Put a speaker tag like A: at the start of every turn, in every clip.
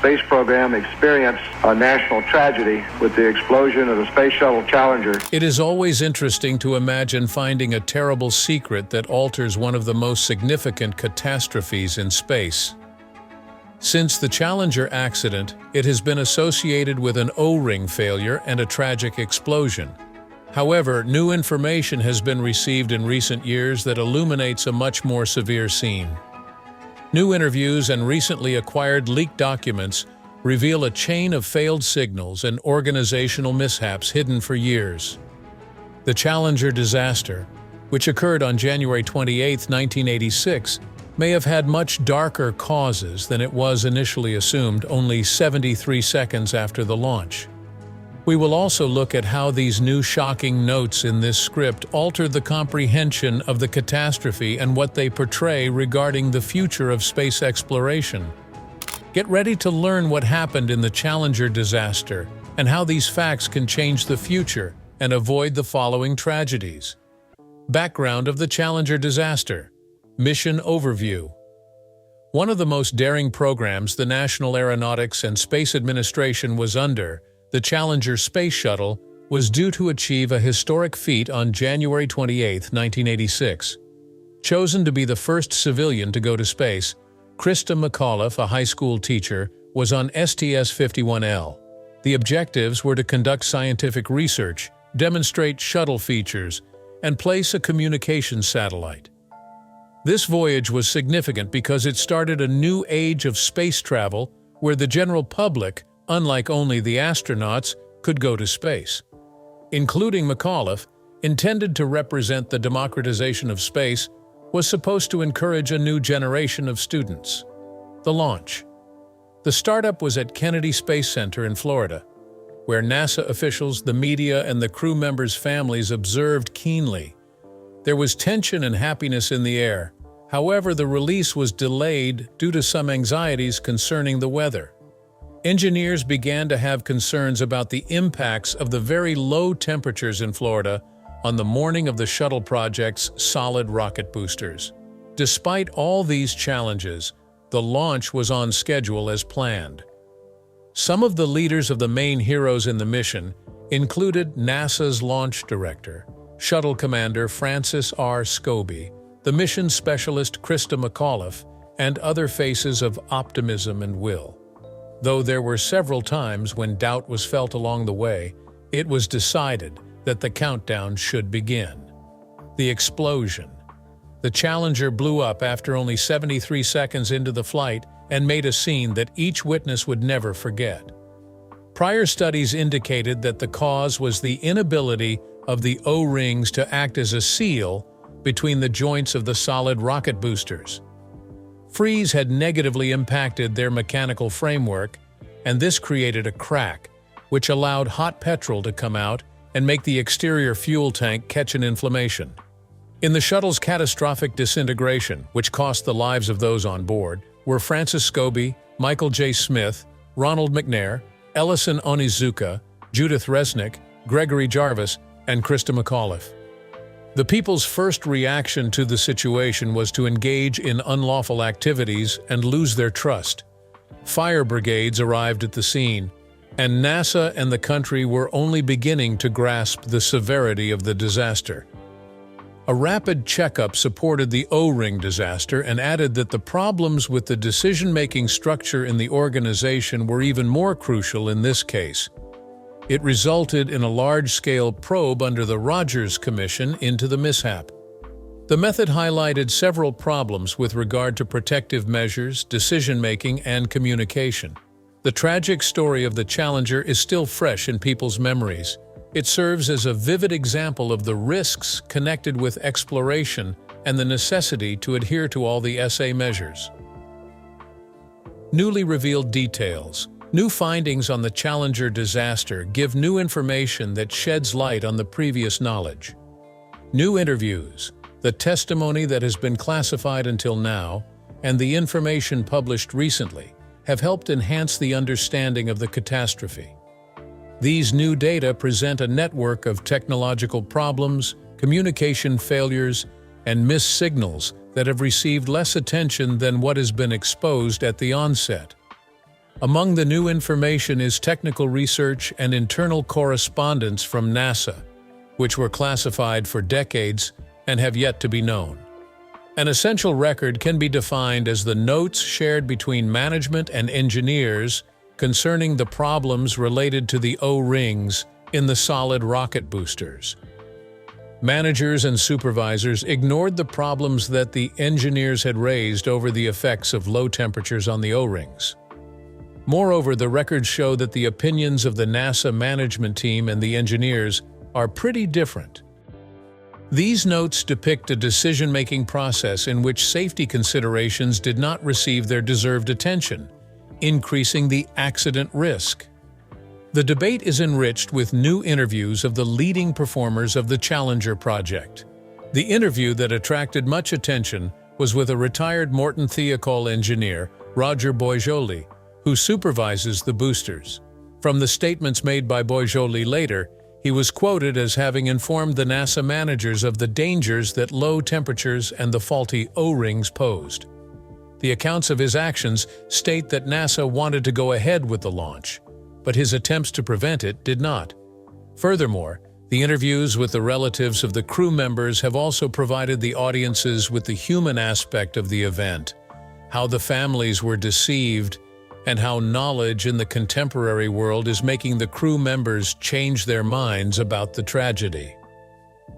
A: space program experienced a national tragedy with the explosion of the Space Shuttle Challenger.
B: It is always interesting to imagine finding a terrible secret that alters one of the most significant catastrophes in space. Since the Challenger accident, it has been associated with an O-ring failure and a tragic explosion. However, new information has been received in recent years that illuminates a much more severe scene. New interviews and recently acquired leaked documents reveal a chain of failed signals and organizational mishaps hidden for years. The Challenger disaster, which occurred on January 28, 1986, may have had much darker causes than it was initially assumed only 73 seconds after the launch. We will also look at how these new shocking notes in this script alter the comprehension of the catastrophe and what they portray regarding the future of space exploration. Get ready to learn what happened in the Challenger disaster and how these facts can change the future and avoid the following tragedies. Background of the Challenger disaster. Mission overview. One of the most daring programs the National Aeronautics and Space Administration was under, the Challenger space shuttle, was due to achieve a historic feat on January 28, 1986. Chosen to be the first civilian to go to space, Krista McAuliffe, a high school teacher, was on STS-51L. The objectives were to conduct scientific research, demonstrate shuttle features, and place a communications satellite. This voyage was significant because it started a new age of space travel where the general public, unlike only the astronauts, could go to space. Including McAuliffe, intended to represent the democratization of space, was supposed to encourage a new generation of students. The launch. The startup was at Kennedy Space Center in Florida, where NASA officials, the media, and the crew members' families observed keenly. There was tension and happiness in the air. However, the release was delayed due to some anxieties concerning the weather. Engineers began to have concerns about the impacts of the very low temperatures in Florida on the morning of the shuttle project's solid rocket boosters. Despite all these challenges, the launch was on schedule as planned. Some of the leaders of the main heroes in the mission included NASA's launch director, Shuttle Commander Francis R. Scobie, the mission specialist Krista McAuliffe, and other faces of optimism and will. Though there were several times when doubt was felt along the way, it was decided that the countdown should begin. The explosion. The Challenger blew up after only 73 seconds into the flight and made a scene that each witness would never forget. Prior studies indicated that the cause was the inability of the O-rings to act as a seal between the joints of the solid rocket boosters. Freeze had negatively impacted their mechanical framework, and this created a crack, which allowed hot petrol to come out and make the exterior fuel tank catch an inflammation. In the shuttle's catastrophic disintegration, which cost the lives of those on board, were Francis Scobie, Michael J. Smith, Ronald McNair, Ellison Onizuka, Judith Resnick, Gregory Jarvis, and Krista McAuliffe. The people's first reaction to the situation was to engage in unlawful activities and lose their trust. Fire brigades arrived at the scene, and NASA and the country were only beginning to grasp the severity of the disaster. A rapid checkup supported the O-ring disaster and added that the problems with the decision-making structure in the organization were even more crucial in this case. It resulted in a large-scale probe under the Rogers Commission into the mishap. The method highlighted several problems with regard to protective measures, decision-making, and communication. The tragic story of the Challenger is still fresh in people's memories. It serves as a vivid example of the risks connected with exploration and the necessity to adhere to all the SA measures. Newly revealed details. New findings on the Challenger disaster give new information that sheds light on the previous knowledge. New interviews, the testimony that has been classified until now, and the information published recently have helped enhance the understanding of the catastrophe. These new data present a network of technological problems, communication failures, and missed signals that have received less attention than what has been exposed at the onset. Among the new information is technical research and internal correspondence from NASA, which were classified for decades and have yet to be known. An essential record can be defined as the notes shared between management and engineers concerning the problems related to the O-rings in the solid rocket boosters. Managers and supervisors ignored the problems that the engineers had raised over the effects of low temperatures on the O-rings. Moreover, the records show that the opinions of the NASA management team and the engineers are pretty different. These notes depict a decision-making process in which safety considerations did not receive their deserved attention, increasing the accident risk. The debate is enriched with new interviews of the leading performers of the Challenger project. The interview that attracted much attention was with a retired Morton Thiokol engineer, Roger Boisjoli, who supervises the boosters. From the statements made by Boisjoli later, he was quoted as having informed the NASA managers of the dangers that low temperatures and the faulty O-rings posed. The accounts of his actions state that NASA wanted to go ahead with the launch, but his attempts to prevent it did not. Furthermore, the interviews with the relatives of the crew members have also provided the audiences with the human aspect of the event, how the families were deceived, and how knowledge in the contemporary world is making the crew members change their minds about the tragedy.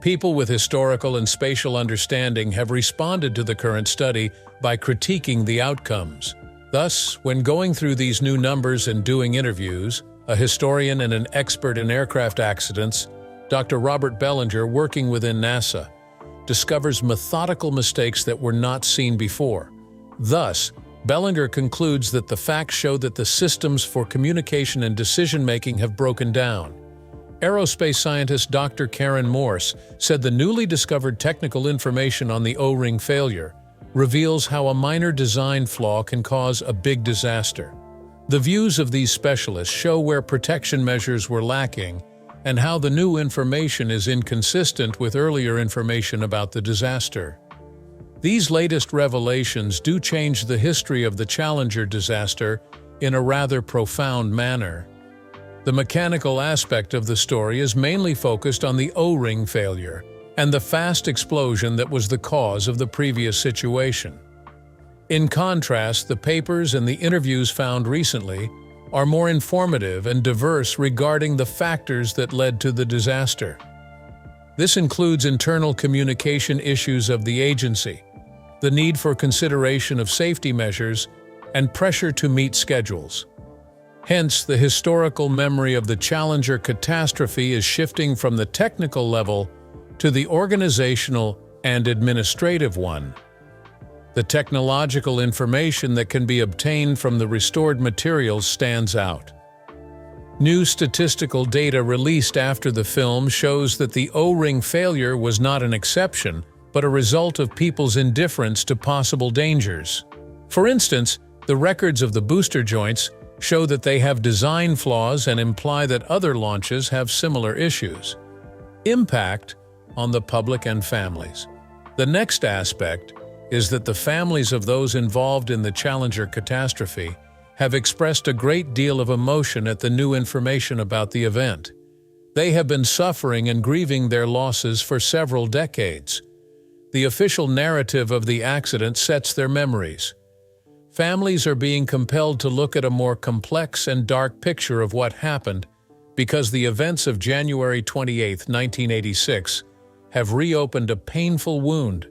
B: People with historical and spatial understanding have responded to the current study by critiquing the outcomes. Thus, when going through these new numbers and doing interviews, a historian and an expert in aircraft accidents, Dr. Robert Bellinger, working within NASA, discovers methodical mistakes that were not seen before. Thus, Bellinger concludes that the facts show that the systems for communication and decision-making have broken down. Aerospace scientist Dr. Karen Morse said the newly discovered technical information on the O-ring failure reveals how a minor design flaw can cause a big disaster. The views of these specialists show where protection measures were lacking and how the new information is inconsistent with earlier information about the disaster. These latest revelations do change the history of the Challenger disaster in a rather profound manner. The mechanical aspect of the story is mainly focused on the O-ring failure and the fast explosion that was the cause of the previous situation. In contrast, the papers and the interviews found recently are more informative and diverse regarding the factors that led to the disaster. This includes internal communication issues of the agency, the need for consideration of safety measures, and pressure to meet schedules. Hence, the historical memory of the Challenger catastrophe is shifting from the technical level to the organizational and administrative one. The technological information that can be obtained from the restored materials stands out. New statistical data released after the film shows that the O-ring failure was not an exception, but a result of people's indifference to possible dangers. For instance, the records of the booster joints show that they have design flaws and imply that other launches have similar issues. Impact on the public and families. The next aspect is that the families of those involved in the Challenger catastrophe have expressed a great deal of emotion at the new information about the event. They have been suffering and grieving their losses for several decades. The official narrative of the accident sets their memories. Families are being compelled to look at a more complex and dark picture of what happened because the events of January 28, 1986, have reopened a painful wound.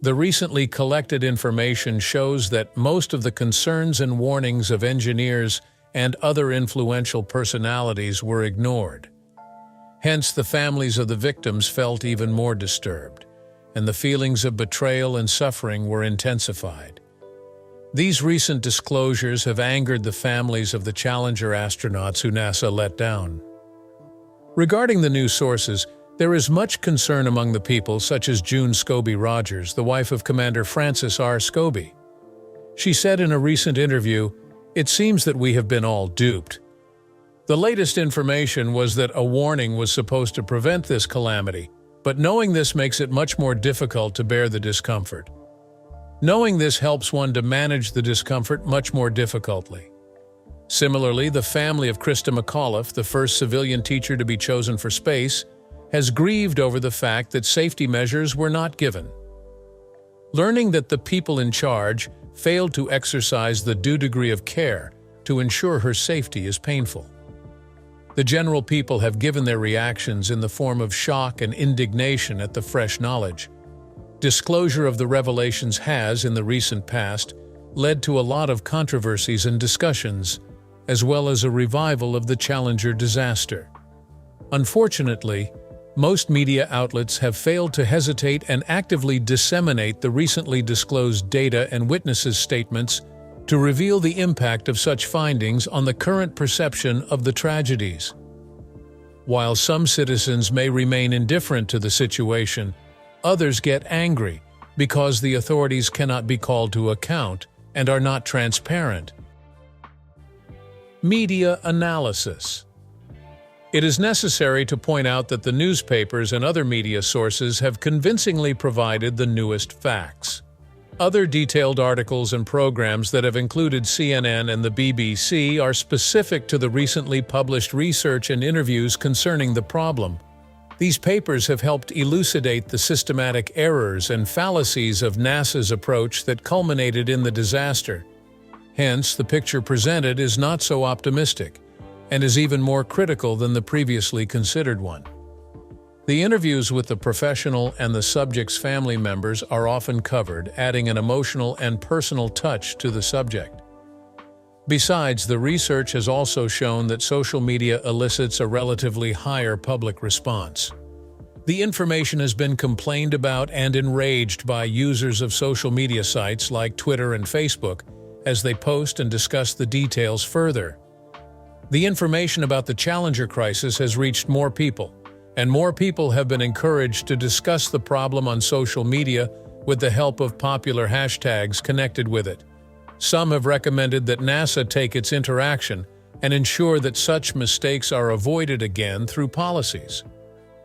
B: The recently collected information shows that most of the concerns and warnings of engineers and other influential personalities were ignored. Hence, the families of the victims felt even more disturbed, and the feelings of betrayal and suffering were intensified. These recent disclosures have angered the families of the Challenger astronauts who NASA let down. Regarding the new sources, there is much concern among the people, such as June Scobie Rogers, the wife of Commander Francis R. Scobie. She said in a recent interview, "It seems that we have been all duped." The latest information was that a warning was supposed to prevent this calamity, but knowing this makes it much more difficult to bear the discomfort. Knowing this helps one to manage the discomfort much more difficultly. Similarly, the family of Krista McAuliffe, the first civilian teacher to be chosen for space, has grieved over the fact that safety measures were not given. Learning that the people in charge failed to exercise the due degree of care to ensure her safety is painful. The general people have given their reactions in the form of shock and indignation at the fresh knowledge. Disclosure of the revelations has, in the recent past, led to a lot of controversies and discussions, as well as a revival of the Challenger disaster. Unfortunately, most media outlets have failed to hesitate and actively disseminate the recently disclosed data and witnesses' statements to reveal the impact of such findings on the current perception of the tragedies. While some citizens may remain indifferent to the situation, others get angry because the authorities cannot be called to account and are not transparent. Media analysis. It is necessary to point out that the newspapers and other media sources have convincingly provided the newest facts. Other detailed articles and programs that have included CNN and the BBC are specific to the recently published research and interviews concerning the problem. These papers have helped elucidate the systematic errors and fallacies of NASA's approach that culminated in the disaster. Hence, the picture presented is not so optimistic, and is even more critical than the previously considered one. The interviews with the professional and the subject's family members are often covered, adding an emotional and personal touch to the subject. Besides, the research has also shown that social media elicits a relatively higher public response. The information has been complained about and enraged by users of social media sites like Twitter and Facebook as they post and discuss the details further. The information about the Challenger crisis has reached more people, and more people have been encouraged to discuss the problem on social media with the help of popular hashtags connected with it. Some have recommended that NASA take its interaction and ensure that such mistakes are avoided again through policies.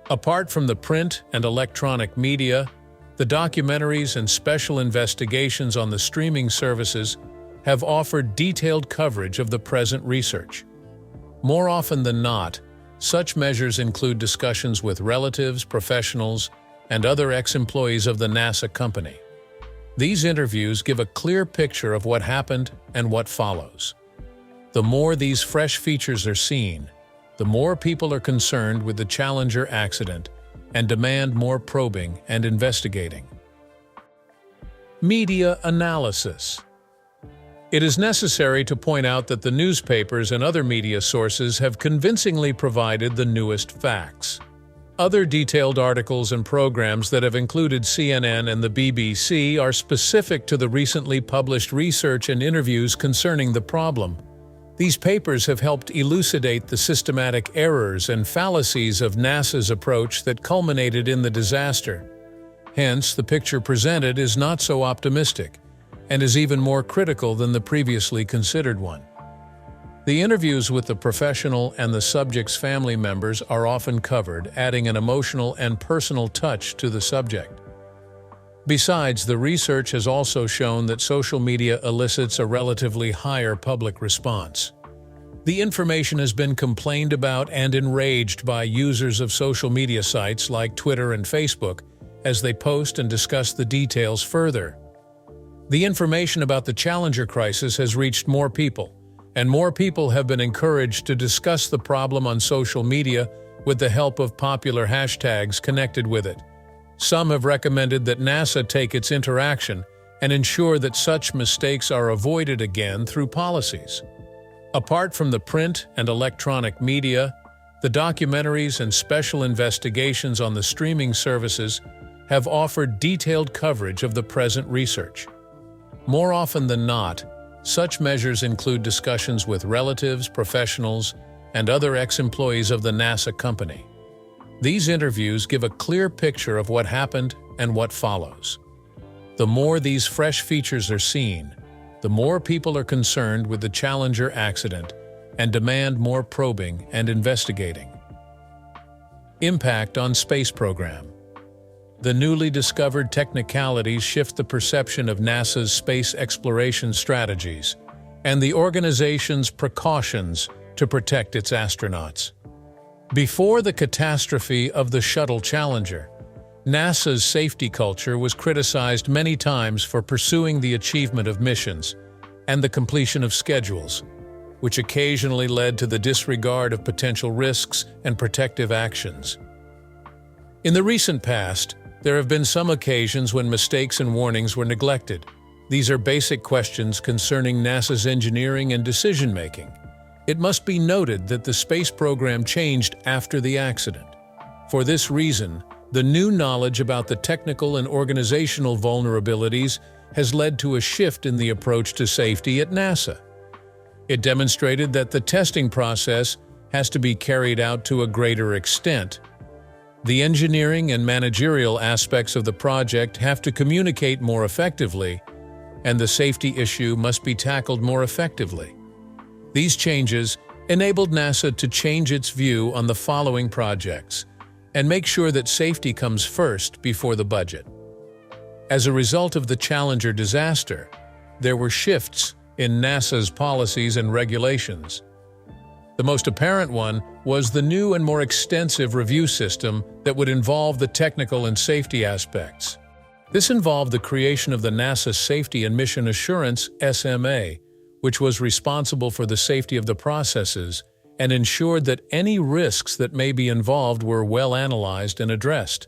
B: Apart from the print and electronic media, the documentaries and special investigations on the streaming services have offered detailed coverage of the present research. More often than not, such measures include discussions with relatives, professionals, and other ex-employees of the NASA company. These interviews give a clear picture of what happened and what follows. The more these fresh features are seen, the more people are concerned with the Challenger accident and demand more probing and investigating. Media analysis. It is necessary to point out that the newspapers and other media sources have convincingly provided the newest facts. Other detailed articles and programs that have included CNN and the BBC are specific to the recently published research and interviews concerning the problem. These papers have helped elucidate the systematic errors and fallacies of NASA's approach that culminated in the disaster. Hence, the picture presented is not so optimistic, and is even more critical than the previously considered one. The interviews with the professional and the subject's family members are often covered, adding an emotional and personal touch to the subject. Besides, the research has also shown that social media elicits a relatively higher public response. The information has been complained about and enraged by users of social media sites like Twitter and Facebook as they post and discuss the details further. The information about the Challenger crisis has reached more people, and more people have been encouraged to discuss the problem on social media with the help of popular hashtags connected with it. Some have recommended that NASA take its interaction and ensure that such mistakes are avoided again through policies. Apart from the print and electronic media, the documentaries and special investigations on the streaming services have offered detailed coverage of the present research. More often than not, such measures include discussions with relatives, professionals, and other ex-employees of the NASA company. These interviews give a clear picture of what happened and what follows. The more these fresh features are seen, the more people are concerned with the Challenger accident and demand more probing and investigating. Impact on space program. The newly discovered technicalities shift the perception of NASA's space exploration strategies, and the organization's precautions to protect its astronauts. Before the catastrophe of the Shuttle Challenger, NASA's safety culture was criticized many times for pursuing the achievement of missions and the completion of schedules, which occasionally led to the disregard of potential risks and protective actions. In the recent past, there have been some occasions when mistakes and warnings were neglected. These are basic questions concerning NASA's engineering and decision-making. It must be noted that the space program changed after the accident. For this reason, the new knowledge about the technical and organizational vulnerabilities has led to a shift in the approach to safety at NASA. It demonstrated that the testing process has to be carried out to a greater extent. The engineering and managerial aspects of the project have to communicate more effectively, and the safety issue must be tackled more effectively. These changes enabled NASA to change its view on the following projects and make sure that safety comes first before the budget. As a result of the Challenger disaster, there were shifts in NASA's policies and regulations. The most apparent one was the new and more extensive review system that would involve the technical and safety aspects. This involved the creation of the NASA Safety and Mission Assurance (SMA), which was responsible for the safety of the processes and ensured that any risks that may be involved were well analyzed and addressed.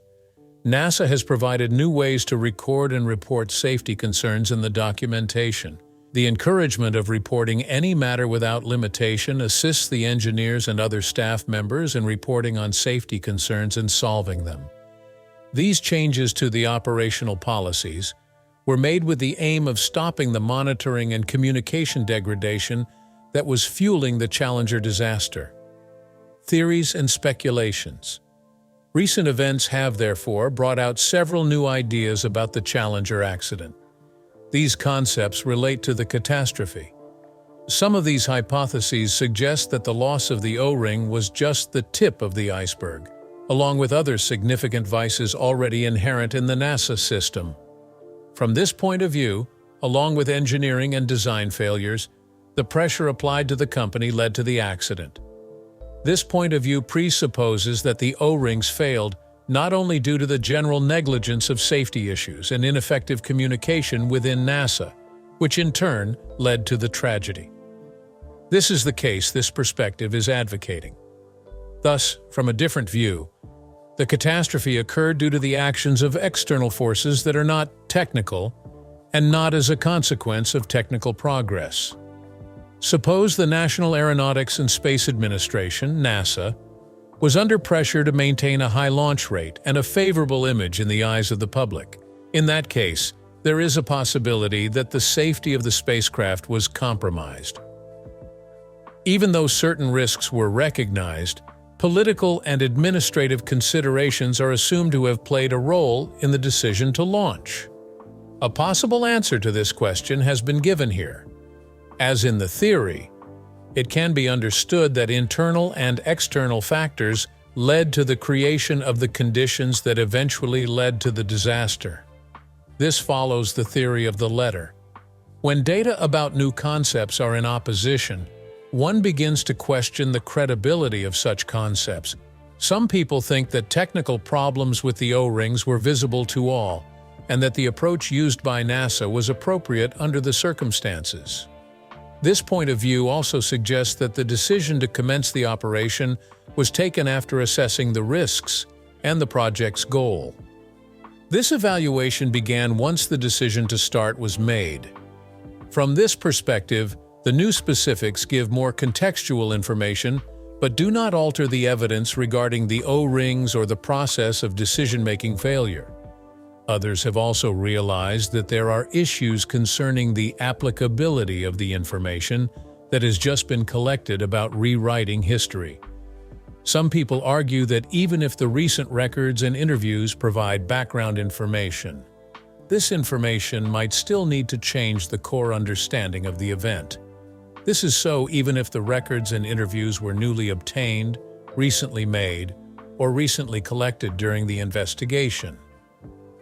B: NASA has provided new ways to record and report safety concerns in the documentation. The encouragement of reporting any matter without limitation assists the engineers and other staff members in reporting on safety concerns and solving them. These changes to the operational policies were made with the aim of stopping the monitoring and communication degradation that was fueling the Challenger disaster. Theories and speculations. Recent events have, therefore, brought out several new ideas about the Challenger accident. These concepts relate to the catastrophe. Some of these hypotheses suggest that the loss of the O-ring was just the tip of the iceberg, along with other significant vices already inherent in the NASA system. From this point of view, along with engineering and design failures, the pressure applied to the company led to the accident. This point of view presupposes that the O-rings failed not only due to the general negligence of safety issues and ineffective communication within NASA, which in turn led to the tragedy. This is the case this perspective is advocating. Thus, from a different view, the catastrophe occurred due to the actions of external forces that are not technical and not as a consequence of technical progress. Suppose the National Aeronautics and Space Administration, NASA, was under pressure to maintain a high launch rate and a favorable image in the eyes of the public. In that case, there is a possibility that the safety of the spacecraft was compromised. Even though certain risks were recognized, political and administrative considerations are assumed to have played a role in the decision to launch. A possible answer to this question has been given here. As in the theory, it can be understood that internal and external factors led to the creation of the conditions that eventually led to the disaster. This follows the theory of the letter. When data about new concepts are in opposition, one begins to question the credibility of such concepts. Some people think that technical problems with the O-rings were visible to all, and that the approach used by NASA was appropriate under the circumstances. This point of view also suggests that the decision to commence the operation was taken after assessing the risks and the project's goal. This evaluation began once the decision to start was made. From this perspective, the new specifics give more contextual information, but do not alter the evidence regarding the O-rings or the process of decision-making failure. Others have also realized that there are issues concerning the applicability of the information that has just been collected about rewriting history. Some people argue that even if the recent records and interviews provide background information, this information might still need to change the core understanding of the event. This is so even if the records and interviews were newly obtained, recently made, or recently collected during the investigation.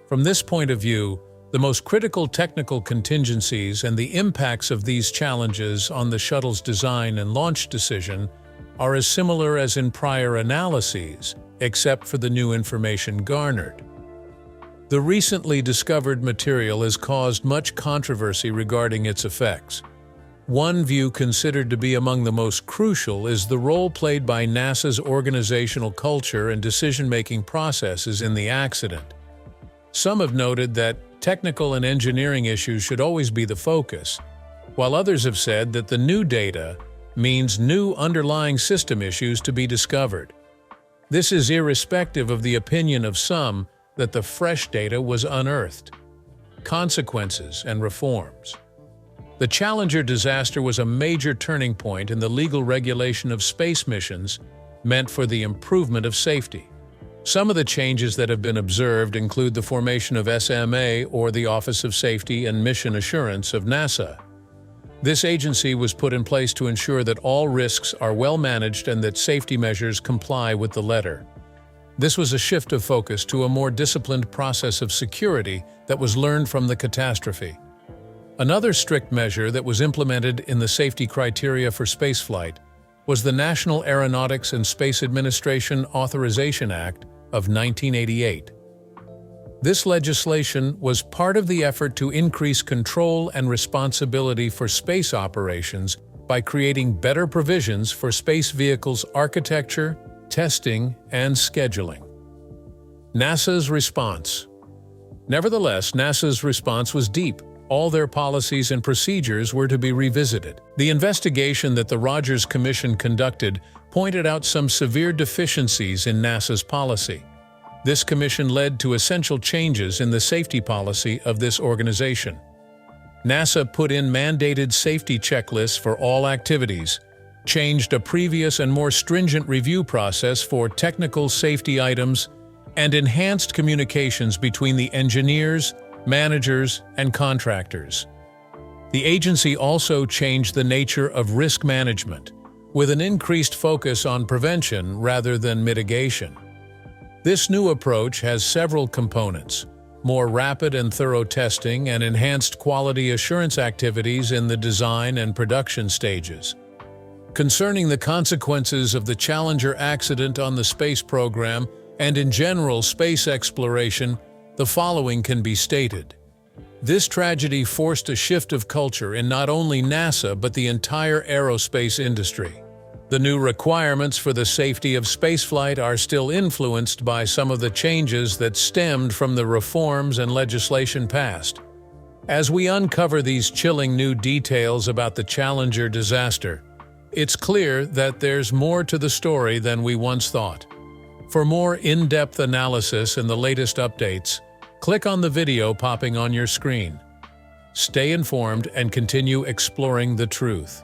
B: From this point of view, The most critical technical contingencies and the impacts of these challenges on the shuttle's design and launch decision are as similar as in prior analyses, except for the new information garnered. The recently discovered material has caused much controversy regarding its effects. One view considered to be among the most crucial is the role played by NASA's organizational culture and decision-making processes in the accident. Some have noted that technical and engineering issues should always be the focus, while others have said that the new data means new underlying system issues to be discovered. This is irrespective of the opinion of some that the fresh data was unearthed. Consequences and reforms. The Challenger disaster was a major turning point in the legal regulation of space missions meant for the improvement of safety. Some of the changes that have been observed include the formation of SMA, or the Office of Safety and Mission Assurance of NASA. This agency was put in place to ensure that all risks are well managed and that safety measures comply with the letter. This was a shift of focus to a more disciplined process of security that was learned from the catastrophe. Another strict measure that was implemented in the safety criteria for spaceflight was the National Aeronautics and Space Administration Authorization Act of 1988. This legislation was part of the effort to increase control and responsibility for space operations by creating better provisions for space vehicles' architecture, testing, and scheduling. NASA's response. Nevertheless, NASA's response was deep. All their policies and procedures were to be revisited. The investigation that the Rogers Commission conducted pointed out some severe deficiencies in NASA's policy. This commission led to essential changes in the safety policy of this organization. NASA put in mandated safety checklists for all activities, changed a previous and more stringent review process for technical safety items, and enhanced communications between the engineers, managers, and contractors. The agency also changed the nature of risk management, with an increased focus on prevention rather than mitigation. This new approach has several components: more rapid and thorough testing and enhanced quality assurance activities in the design and production stages. Concerning the consequences of the Challenger accident on the space program and in general space exploration, the following can be stated. This tragedy forced a shift of culture in not only NASA but the entire aerospace industry. The new requirements for the safety of spaceflight are still influenced by some of the changes that stemmed from the reforms and legislation passed. As we uncover these chilling new details about the Challenger disaster, it's clear that there's more to the story than we once thought. For more in-depth analysis and the latest updates, click on the video popping on your screen. Stay informed and continue exploring the truth.